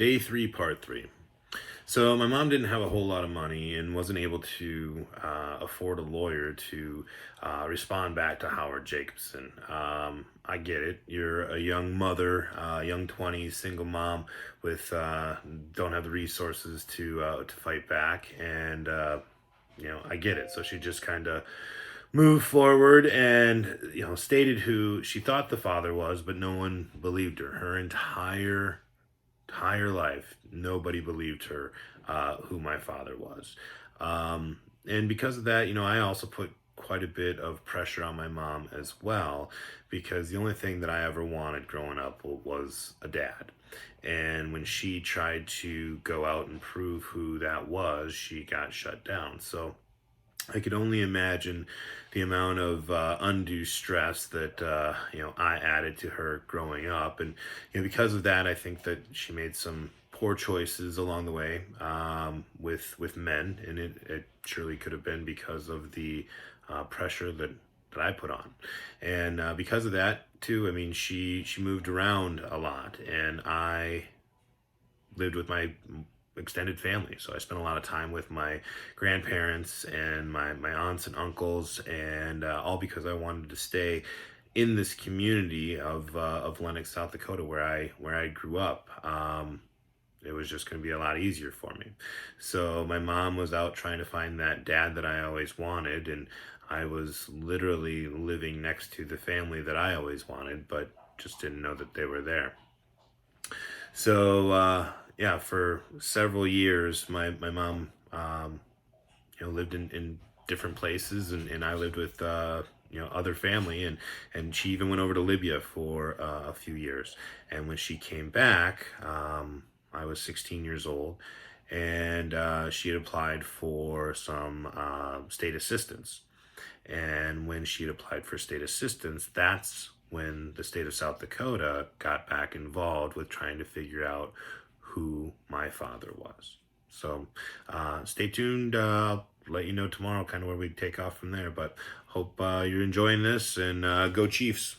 Day three, part three. So my mom didn't have a whole lot of money and wasn't able to afford a lawyer to respond back to Howard Jacobson. I get it. You're a young mother, young 20s, single mom with don't have the resources to fight back, and I get it. So she just kind of moved forward and stated who she thought the father was, but no one believed her. Her entire life, nobody believed her who my father was. And because of that, I also put quite a bit of pressure on my mom as well, because the only thing that I ever wanted growing up was a dad. And when she tried to go out and prove who that was, she got shut down. So I could only imagine the amount of undue stress that I added to her growing up, and because of that, I think that she made some poor choices along the way with men, and it surely could have been because of the pressure that I put on, and because of that too. I mean, she moved around a lot, and I lived with my extended family. So I spent a lot of time with my grandparents and my aunts and uncles, and all because I wanted to stay in this community of Lenox, South Dakota, where I grew up. It was just going to be a lot easier for me. So my mom was out trying to find that dad that I always wanted, and I was literally living next to the family that I always wanted, but just didn't know that they were there. So yeah, for several years, my mom lived in different places, and I lived with other family, and she even went over to Libya for a few years. And when she came back, I was 16 years old, and she had applied for some state assistance. And when she had applied for state assistance, that's when the state of South Dakota got back involved with trying to figure out who my father was. So stay tuned. I'll let you know tomorrow kind of where we take off from there. But hope you're enjoying this, and go Chiefs.